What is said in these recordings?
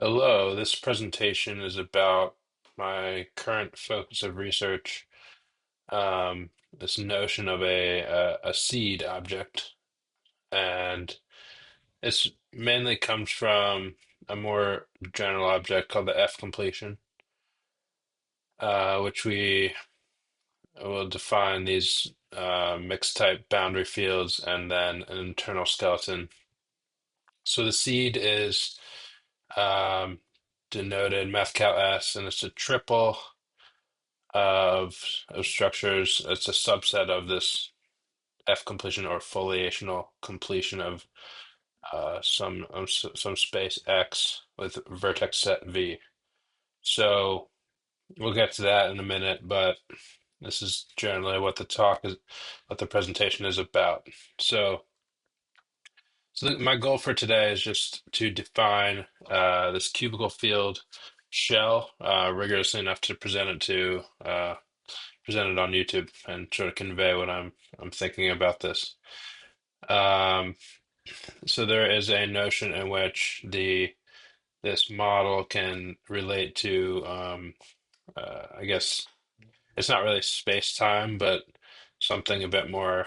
Hello, this presentation is about my current focus of research, this notion of a seed object, and this mainly comes from a more general object called the F completion, which we will define these mixed type boundary fields and then an internal skeleton. So the seed is um, denoted MathCal S, and it's a triple of structures. It's a subset of this F completion or foliational completion of some space X with vertex set V. So we'll get to that in a minute, but this is generally what what the presentation is about. So, my goal for today is just to define this cubical field shell rigorously enough to present it on YouTube and sort of convey what I'm thinking about this. Um, so there is a notion in which the this model can relate to I guess it's not really space-time, but something a bit more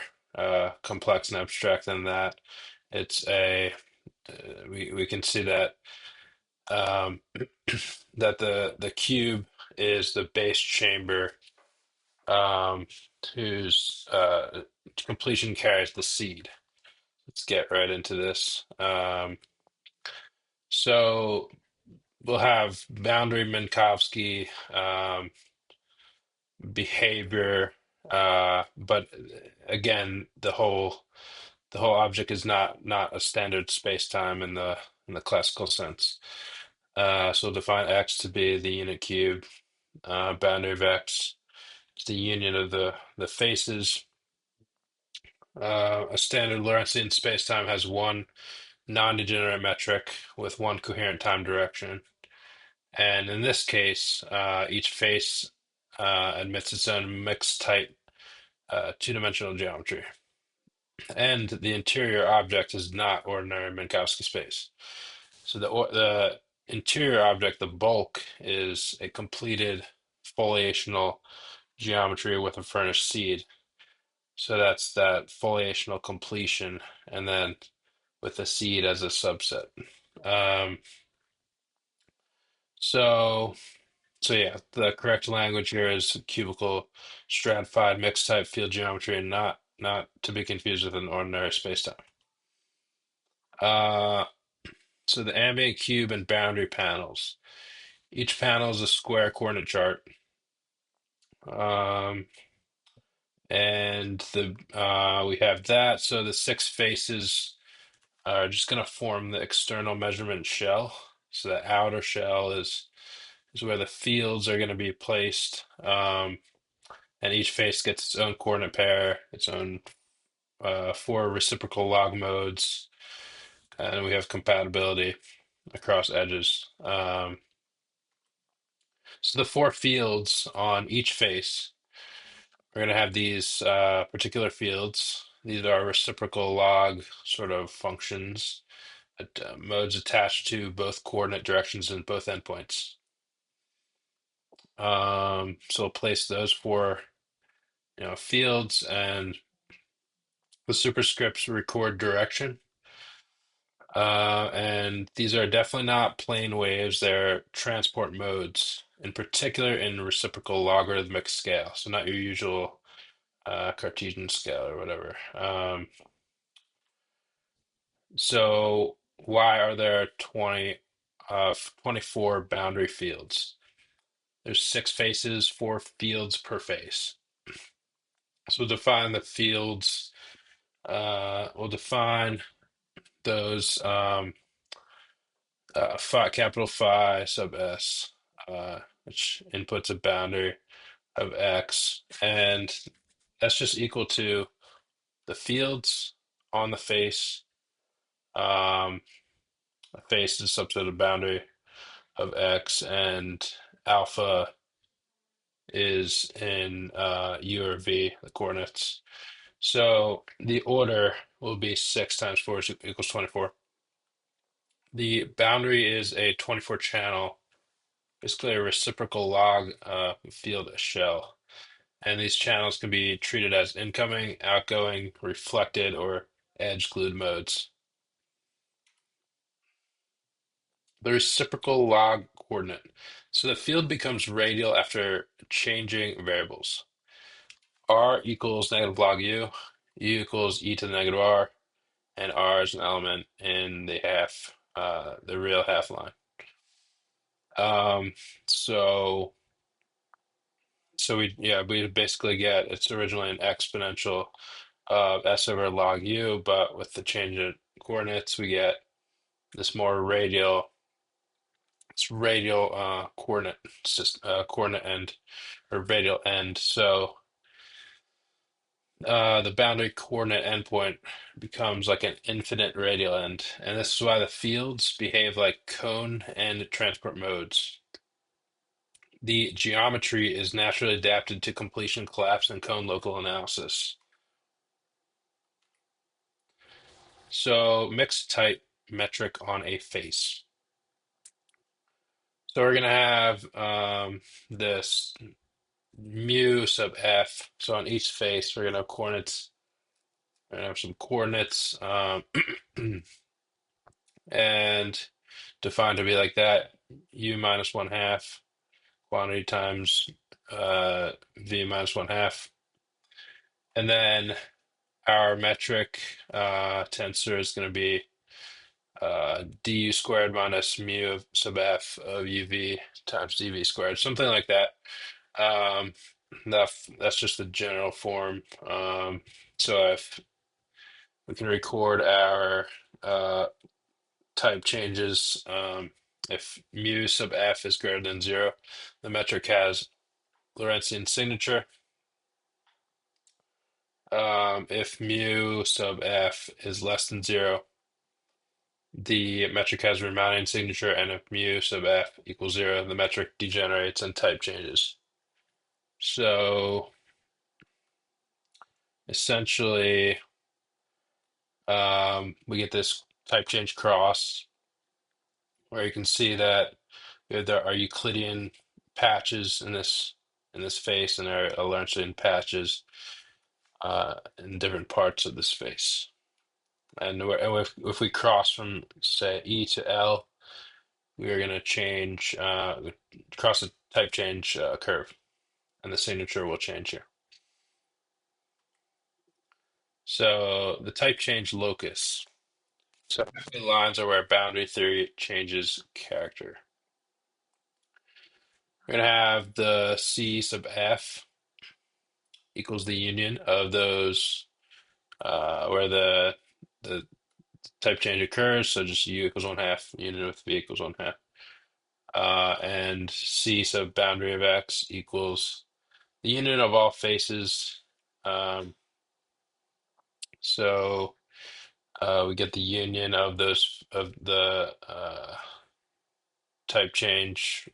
complex and abstract than that. It's a we can see that um, that the cube is the base chamber um, whose completion carries the seed. Let's get right into this. So we'll have boundary Minkowski behavior, but again, the whole object is not a standard space-time in the classical sense. So we'll define X to be the unit cube, boundary of X is the union of the faces. A standard Lorentzian spacetime has one non-degenerate metric with one coherent time direction. And in this case, each face admits its own mixed type two-dimensional geometry. And the interior object is not ordinary Minkowski space. So the interior object, the bulk, is a completed foliational geometry with a furnished seed. So that's that foliational completion, and then with the seed as a subset. Um, so, so yeah, the correct language here is cubical stratified mixed type field geometry, and not to be confused with an ordinary spacetime. Uh, so the ambient cube and boundary panels. Each panel is a square coordinate chart. Um, and the we have that. So the six faces are just going to form the external measurement shell. So the outer shell is where the fields are going to be placed. And each face gets its own coordinate pair, its own four reciprocal log modes, and we have compatibility across edges. So the four fields on each face are going to have these particular fields. These are reciprocal log sort of functions, modes attached to both coordinate directions and both endpoints. So we'll place those four, fields, and the superscripts record direction. And these are definitely not plane waves, they're transport modes, in particular in reciprocal logarithmic scale. So not your usual Cartesian scale or whatever. So why are there 24 boundary fields? There's six faces, four fields per face. So we'll define the fields. We'll define those phi, capital Phi sub S, which inputs a boundary of X, and that's just equal to the fields on the face. A face is a subset of boundary of X, and alpha is in U or V, the coordinates. So the order will be 6 times 4 equals 24. The boundary is a 24 channel, basically a reciprocal log field shell. And these channels can be treated as incoming, outgoing, reflected, or edge glued modes. The reciprocal log coordinate. So the field becomes radial after changing variables. R equals negative log U equals e to the negative R, and R is an element in the real half line. Um, so we basically get it's originally an exponential of s over log u, but with the change in coordinates, we get this more radial coordinate coordinate end or radial end. So the boundary coordinate endpoint becomes like an infinite radial end, and this is why the fields behave like cone and transport modes. The geometry is naturally adapted to completion collapse and cone local analysis. So mixed type metric on a face. So we're gonna have this mu sub f. So on each face, we're gonna have coordinates. We're gonna have some coordinates, and defined to be like that: u minus one half quantity times v minus one half, and then our metric tensor is going to be du squared minus mu of sub f of uv times dv squared, something like that. Um, that's just the general form. So if we can record our uh, type changes, if mu sub f is greater than zero, the metric has Lorentzian signature. If mu sub f is less than zero, the metric has Riemannian signature, and if mu sub f equals zero, the metric degenerates and type changes. So essentially, we get this type change cross where you can see that there are Euclidean patches in this face, and there are Lorentzian patches in different parts of this face. And if we cross from say E to L, we are going to change cross the type change curve, and the signature will change here. So the type change locus. So the lines are where boundary theory changes character. We're going to have the C sub f equals the union of those where the type change occurs. So just U equals one half, union with V equals one half. And C sub boundary of X equals the union of all faces. Um, so we get the union of those of the type change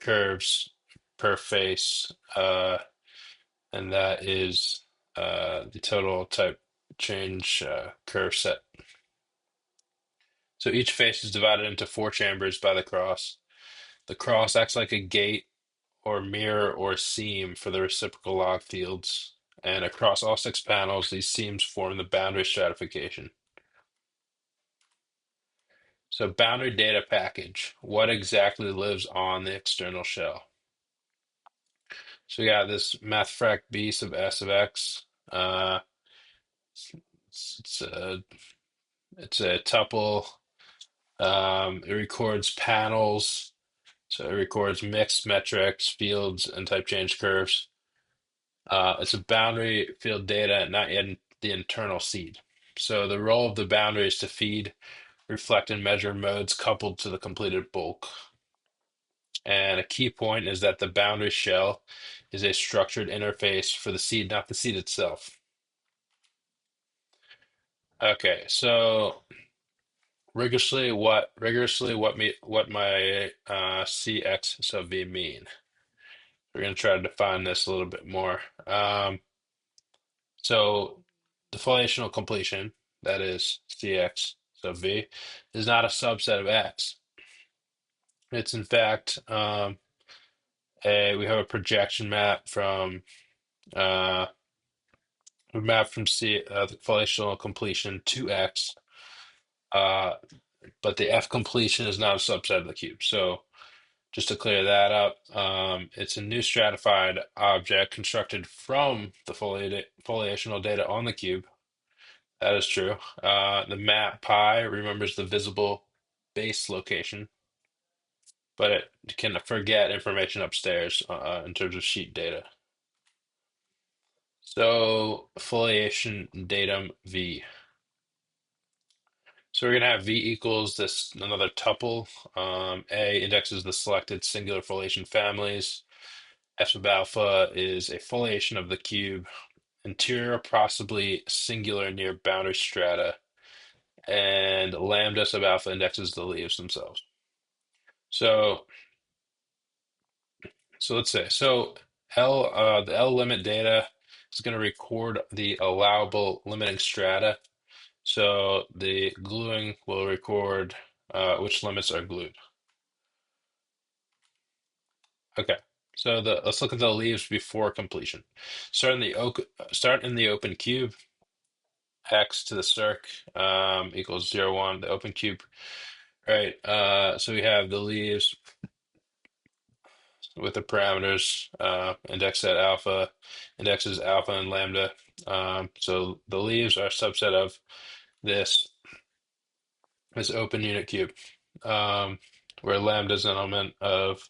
curves per face, and that is the total type change curve set. So each face is divided into four chambers by the cross. The cross acts like a gate or mirror or seam for the reciprocal log fields. And across all six panels, these seams form the boundary stratification. So boundary data package, what exactly lives on the external shell? So we got this mathfrak B sub S of X. Uh, it's it's a tuple. It records panels. So it records mixed metrics, fields, and type change curves. It's a boundary field data, not yet the internal seed. So the role of the boundary is to feed, reflect, and measure modes coupled to the completed bulk. And a key point is that the boundary shell is a structured interface for the seed, not the seed itself. Okay, so what my CX sub V mean? We're going to try to define this a little bit more. So deflational completion, that is CX so V, is not a subset of X. It's in fact we have a projection map from uh, a map from the foliational completion to X, uh, but the F completion is not a subset of the cube. So just to clear that up, it's a new stratified object constructed from the foliational data on the cube. That is true. The map pi remembers the visible base location, but it can forget information upstairs in terms of sheet data. So foliation datum V. So we're gonna have V equals this another tuple. A indexes the selected singular foliation families. F sub alpha is a foliation of the cube. Interior possibly singular near boundary strata. And lambda sub alpha indexes the leaves themselves. So let's say the L limit data is going to record the allowable limiting strata. So the gluing will record which limits are glued. Okay. So let's look at the leaves before completion. Start in the open cube. X to the circ equals 0, 1, the open cube. Right. So we have the leaves with the parameters index at alpha, indexes alpha and lambda. So the leaves are a subset of this open unit cube, um, where lambda is an element of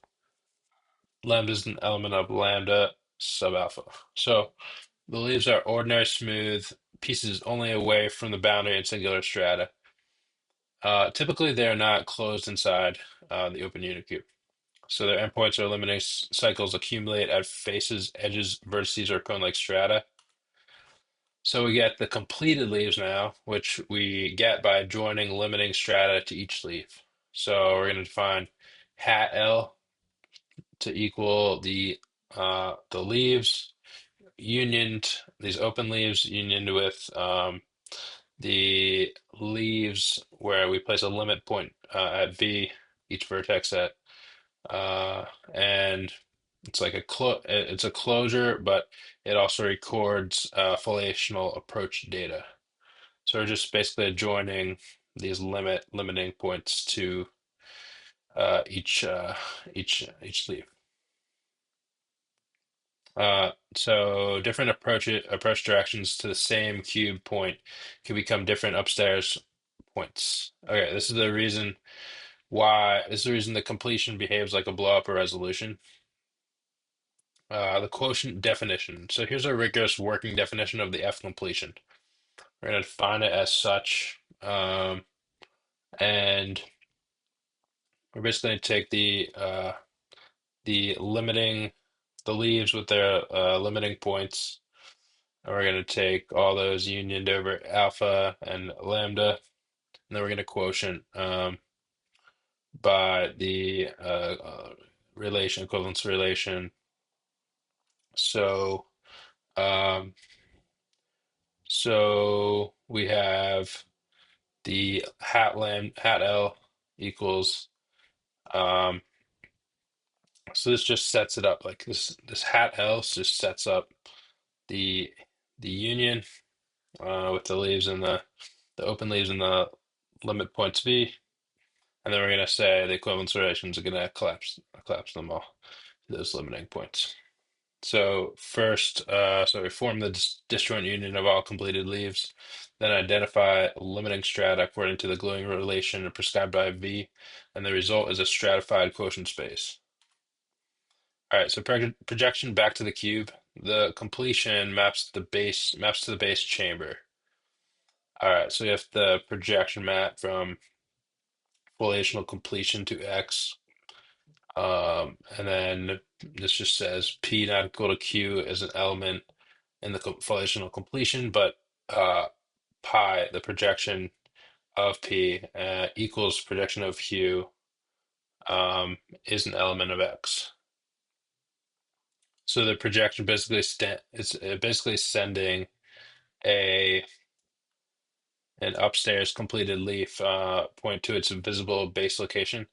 lambda sub alpha. So the leaves are ordinary smooth pieces only away from the boundary and singular strata. Typically, they are not closed inside the open unit cube. So their endpoints or limiting cycles accumulate at faces, edges, vertices, or cone-like strata. So we get the completed leaves now, which we get by joining limiting strata to each leaf. So we're going to define hat L to equal the leaves unioned, these open leaves unioned with the leaves where we place a limit point at V, each vertex at and it's a closure, but it also records foliational approach data. So we're just basically adjoining these limiting points to each leaf. So different approach directions to the same cube point can become different upstairs points. Okay, this is the reason the completion behaves like a blow up or resolution. The quotient definition. So here's a rigorous working definition of the F completion. We're going to define it as such, and we're basically going to take the limiting the leaves with their limiting points, and we're going to take all those unioned over alpha and lambda, and then we're going to quotient by the equivalence relation. So um, we have the hat L equals um so this just sets it up like this hat L just sets up the union with the leaves and the open leaves and the limit points V, and then we're gonna say the equivalence relations are gonna collapse them all to those limiting points. So first, so we form the disjoint union of all completed leaves, then identify limiting strata according to the gluing relation prescribed by V, and the result is a stratified quotient space. All right, so projection back to the cube. The completion maps to the base chamber. All right, so we have the projection map from foliational completion to X. And then this just says P not equal to Q as an element in the foliational completion, but pi, the projection of P, equals projection of Q, is an element of X. So the projection basically it's basically sending a An upstairs completed leaf point to its visible base location,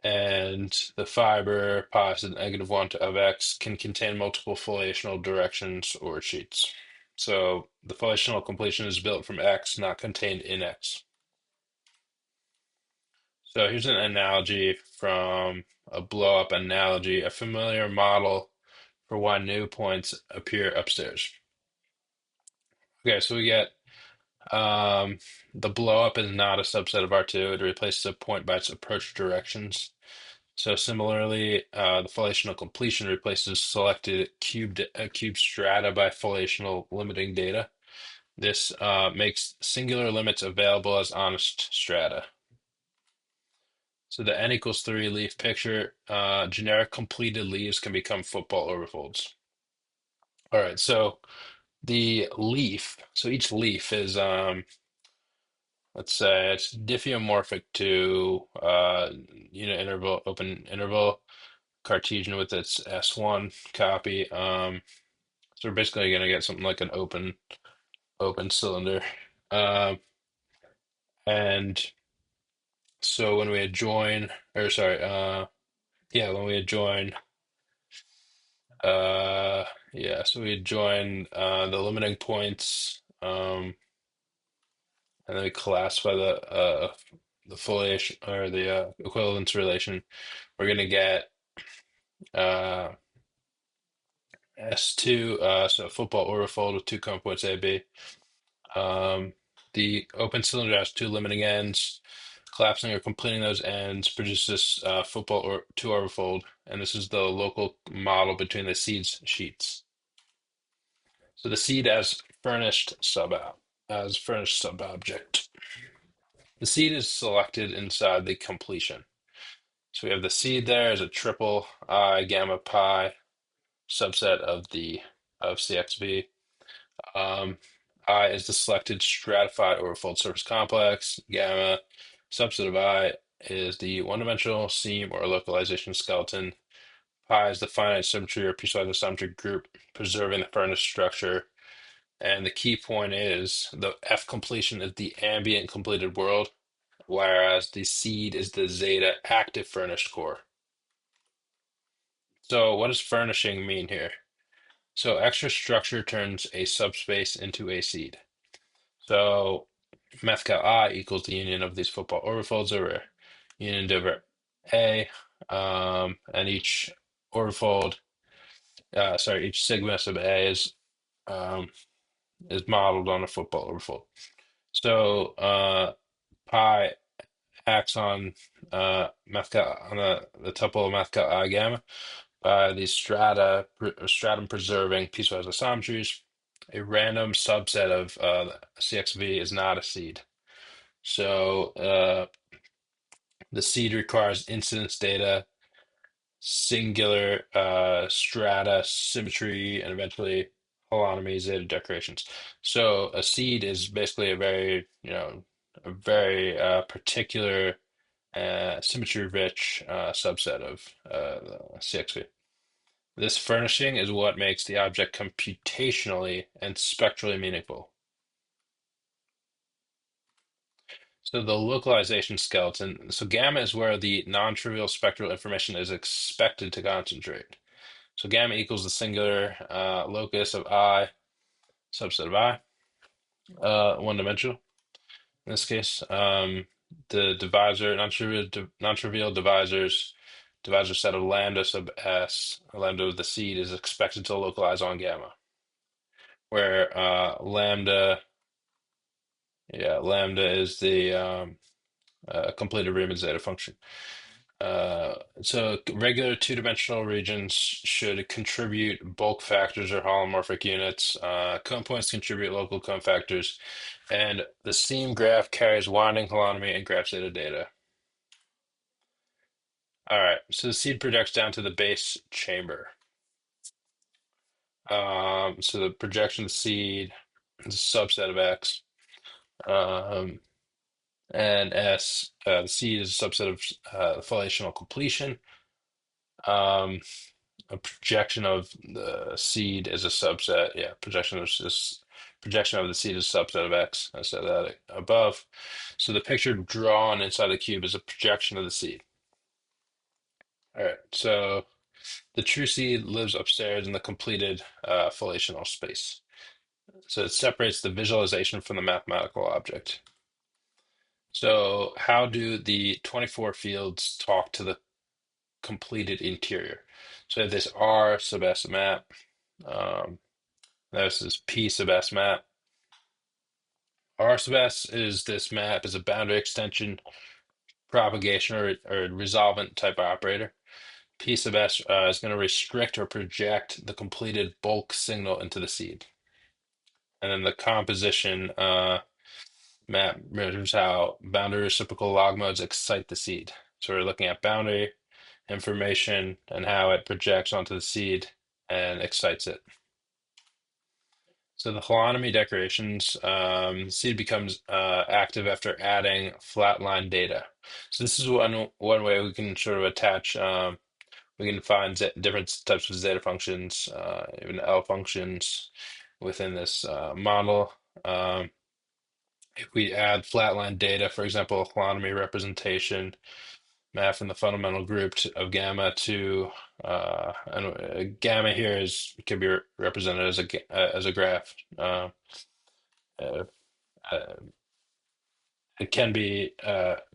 and the fiber positive -1 of X can contain multiple foliational directions or sheets. So the foliational completion is built from X, not contained in X. So here's an analogy from a blow-up analogy, a familiar model for why new points appear upstairs. Okay, so we get the blow-up is not a subset of R2. It replaces a point by its approach directions. So similarly, the foliational completion replaces selected cube strata by foliational limiting data. This makes singular limits available as honest strata. So the n equals 3 leaf picture, generic completed leaves can become football overfolds. All right, so the leaf, so each leaf is, let's say it's diffeomorphic to unit interval, open interval, Cartesian with its S1 copy. So we're basically gonna get something like an open cylinder. Um, and so when we adjoin, or sorry, yeah, when we adjoin, uh, yeah, so we adjoin the limiting points, and then we classify the foliation or the equivalence relation. We're gonna get uh S2, so football overfold with two cone points A, B. Um, the open cylinder has two limiting ends. Collapsing or completing those ends produces football or two overfold, and this is the local model between the seeds sheets. So the seed as furnished subobject. The seed is selected inside the completion. So we have the seed there as a triple I gamma pi subset of CXV. Um, I is the selected stratified overfold surface complex. Gamma subset of I is the one-dimensional seam or localization skeleton. Pi is the finite symmetry or piecewise isometric group preserving the furnished structure. And the key point is the F completion is the ambient completed world, whereas the seed is the zeta active furnished core. So what does furnishing mean here? So extra structure turns a subspace into a seed. So math I equals the union of these football overfolds over union over A, and each overfold, each sigma sub A um, is modeled on a football overfold. So pi acts on on the tuple of math I gamma by the stratum preserving piecewise isometries. A random subset of CXV is not a seed. So the seed requires incidence data, singular strata, symmetry, and eventually holonomy zeta decorations. So a seed is basically a very particular symmetry-rich subset of the CXV. This furnishing is what makes the object computationally and spectrally meaningful. So the localization skeleton. So gamma is where the non-trivial spectral information is expected to concentrate. So gamma equals the singular locus of I, subset of I, one dimensional. In this case, the divisor, non-trivial divisor set of lambda sub s, lambda of the seed is expected to localize on gamma, where lambda is the completed Riemann zeta function. So regular two-dimensional regions should contribute bulk factors or holomorphic units. Cone points contribute local cone factors, and the seam graph carries winding holonomy and graph zeta data. All right, so the seed projects down to the base chamber. So the projection seed is a subset of X, and S, the seed is a subset of foliational completion. Um, a projection of the seed is a subset. Yeah, projection of this projection of the seed is a subset of X. I said that above. So the picture drawn inside the cube is a projection of the seed. All right, so the true seed lives upstairs in the completed foliational space. So it separates the visualization from the mathematical object. So how do the 24 fields talk to the completed interior? So this R sub S map, this is P sub S map. R sub S is this map is a boundary extension, propagation, or resolvent type operator. P sub S is going to restrict or project the completed bulk signal into the seed. And then the composition map measures how boundary reciprocal log modes excite the seed. So we're looking at boundary information and how it projects onto the seed and excites it. So the holonomy decorations, seed becomes active after adding flatline data. So this is one way we can sort of attach. We can find different types of zeta functions, even L functions within this model. Um, if we add flatline data, for example, a holonomy representation map from the fundamental group of gamma to and gamma here can be represented as a graph. Uh, uh, it can be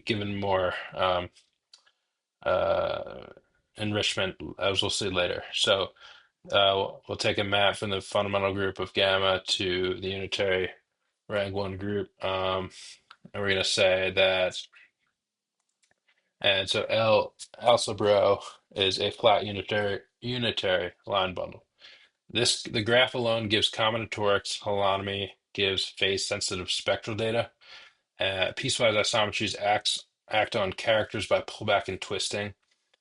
given more uh, enrichment, as we'll see later. So we'll take a map from the fundamental group of gamma to the unitary rank 1 group, and we're going to say that, and so L sub rho is a flat unitary line bundle. The graph alone gives combinatorics, holonomy gives phase sensitive spectral data. Piecewise isometries act on characters by pullback and twisting,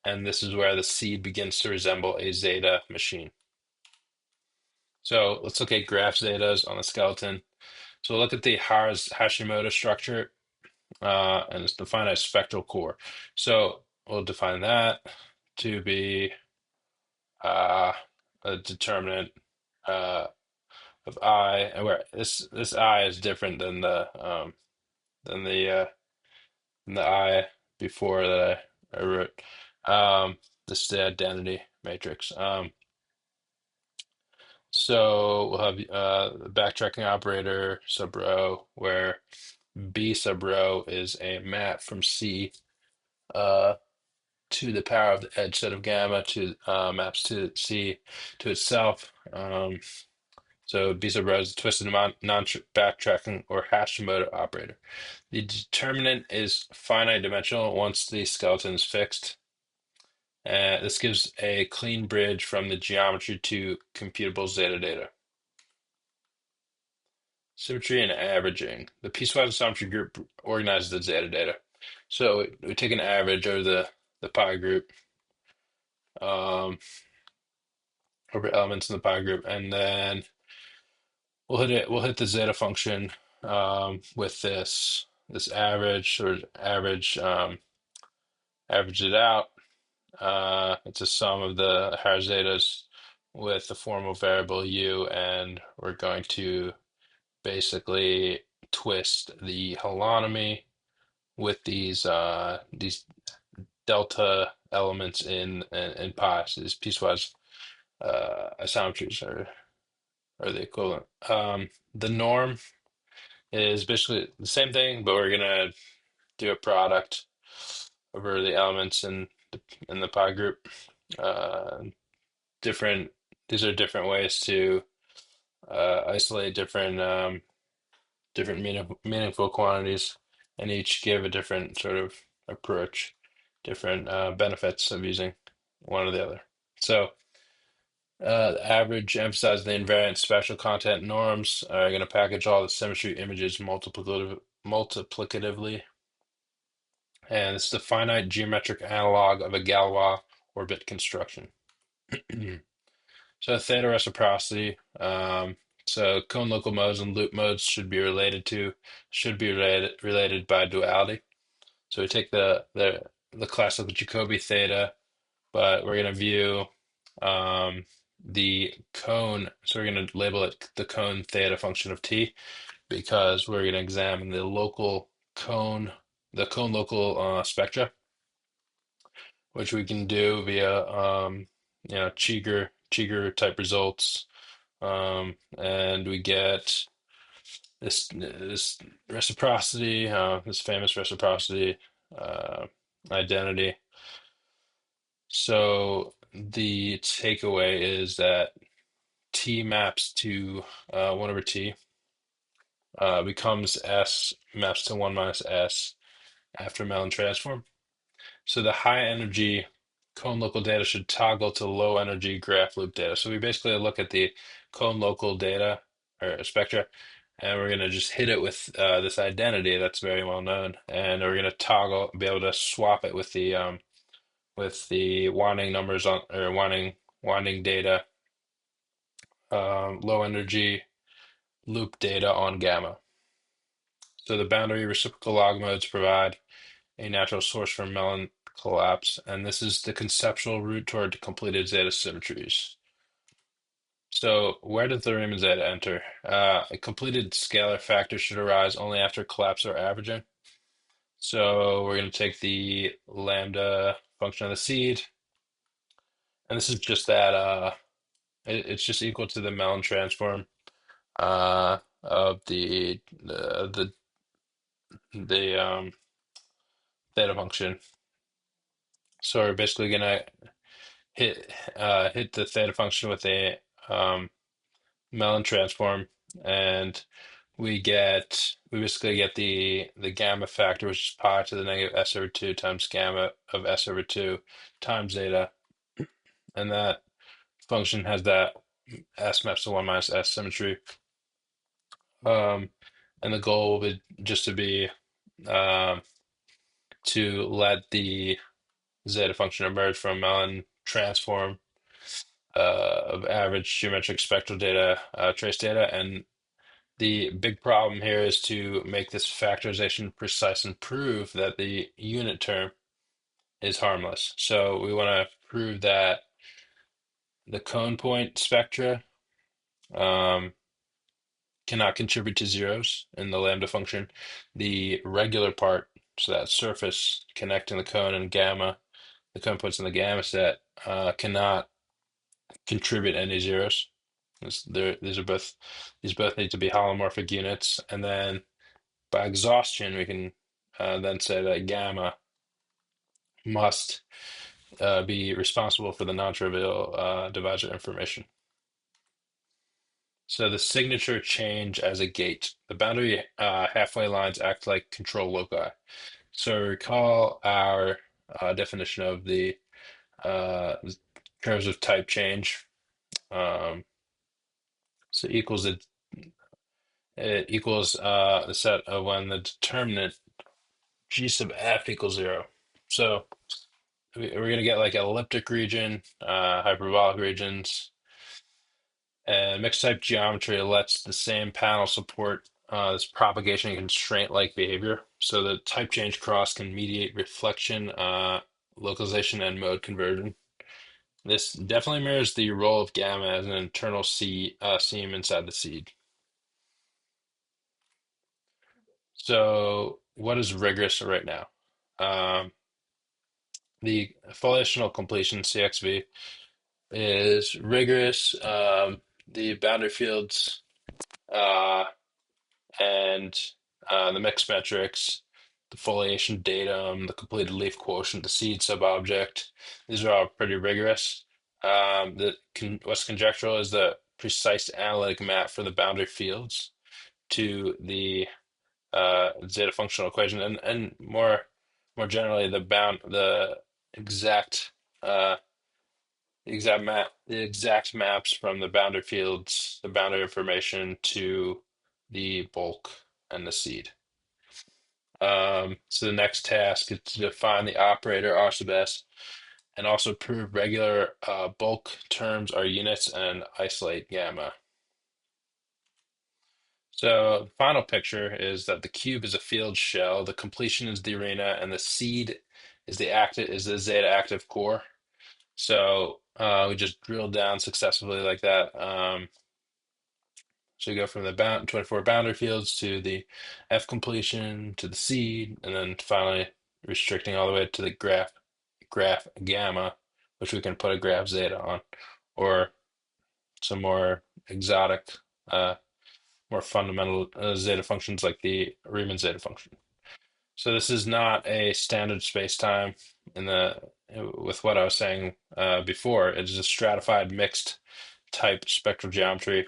and this is where the seed begins to resemble a zeta machine. So let's look at graph zetas on the skeleton. So we'll look at the Hashimoto structure, and it's defined as spectral core. So we'll define that to be a determinant of I, and where this I is different than the uh, than the I before that I wrote. This is the identity matrix. So we'll have the backtracking operator sub rho, where B sub rho is a map from C uh, to the power of the edge set of gamma to maps to C to itself. So B sub rho is a twisted non-backtracking or Hashimoto operator. The determinant is finite dimensional once the skeleton is fixed. This gives a clean bridge from the geometry to computable zeta data. Symmetry and averaging. The piecewise isometry group organizes the zeta data. So we take an average over the pi group, um, over elements in the pi group, and then we'll hit the zeta function with this average or average it out. It's a sum of the higher zetas with the formal variable u, and we're going to basically twist the holonomy with these delta elements in pi. So these piecewise isometries are the equivalent. The norm is basically the same thing, but we're gonna do a product over the elements in the pi group. Uh, different These are different ways to isolate different meaningful quantities, and each give a different sort of approach, different benefits of using one or the other. So the average emphasizes the invariant special content norms are going to package all the symmetry images multiplicatively, and it's the finite geometric analog of a Galois orbit construction. So theta reciprocity. So cone local modes and loop modes should be related by duality. So we take the classical Jacobi theta, but we're going to view um, the cone, so we're going to label it the cone theta function of t because we're going to examine the local cone, the cone local spectra, which we can do via Cheeger type results, and we get this reciprocity, this famous reciprocity uh, identity. So the takeaway is that T maps to 1 over T becomes S maps to 1 minus S after Mellin transform. So the high energy cone local data should toggle to low energy graph loop data. So we basically look at the cone local data or spectra, and we're going to just hit it with this identity that's very well known, and we're going to toggle, be able to swap it with the winding numbers on or winding data, low energy loop data on gamma. So the boundary reciprocal log modes provide a natural source for Mellin collapse, and this is the conceptual route toward completed zeta symmetries. So where does the Riemann zeta enter? A completed scalar factor should arise only after collapse or averaging. So we're going to take the lambda function of the seed, and this is just that it's just equal to the Mellin transform of the theta function. So we're basically gonna hit the theta function with a Mellin transform, and we basically get the gamma factor, which is pi to the negative s over 2 times gamma of s over 2 times zeta, and that function has that s maps to 1 minus s symmetry. Um, and the goal will be just to be um, to let the zeta function emerge from Mellin transform of average geometric spectral data, trace data. And the big problem here is to make this factorization precise and prove that the unit term is harmless. So we want to prove that the cone point spectra um, cannot contribute to zeros in the lambda function. The regular part, so that surface connecting the cone and gamma, the cone points in the gamma set, cannot contribute any zeros. These both need to be holomorphic units, and then by exhaustion we can then say that gamma must be responsible for the non-trivial divisor information. So the signature change as a gate. The boundary halfway lines act like control loci. So recall our definition of the uh, curves of type change. Um, so it equals the set of when the determinant g sub f equals 0. So we're going to get like elliptic region, hyperbolic regions, and mixed type geometry lets the same panel support this propagation and constraint-like behavior. So the type change cross can mediate reflection, localization, and mode conversion. This definitely mirrors the role of gamma as an internal seam inside the seed. So what is rigorous right now? Um, the foliational completion CXV is rigorous. The boundary fields uh, and the mixed metrics, the foliation datum, the completed leaf quotient, the seed subobject, these are all pretty rigorous. What's conjectural is the precise analytic map for the boundary fields to the zeta functional equation, and more generally the exact uh, the exact maps from the boundary fields, the boundary information to the bulk and the seed. So the next task is to define the operator R sub s and also prove regular bulk terms are units and isolate gamma. So the final picture is that the cube is a field shell, the completion is the arena, and the seed is the zeta active core. So we just drilled down successively like that. So we go from the 24 boundary fields to the F completion to the seed, and then finally restricting all the way to the graph gamma, which we can put a graph zeta on, or some more exotic, uh, more fundamental zeta functions like the Riemann zeta function. So this is not a standard space-time in the with what I was saying before. It is a stratified mixed type spectral geometry.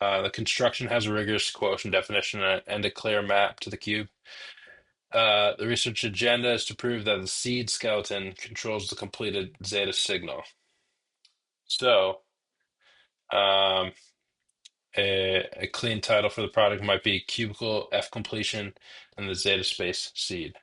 The construction has a rigorous quotient definition and a clear map to the cube. The research agenda is to prove that the seed skeleton controls the completed zeta signal. So, um, a clean title for the product might be Cubicle F Completion and the Zeta Space Seed.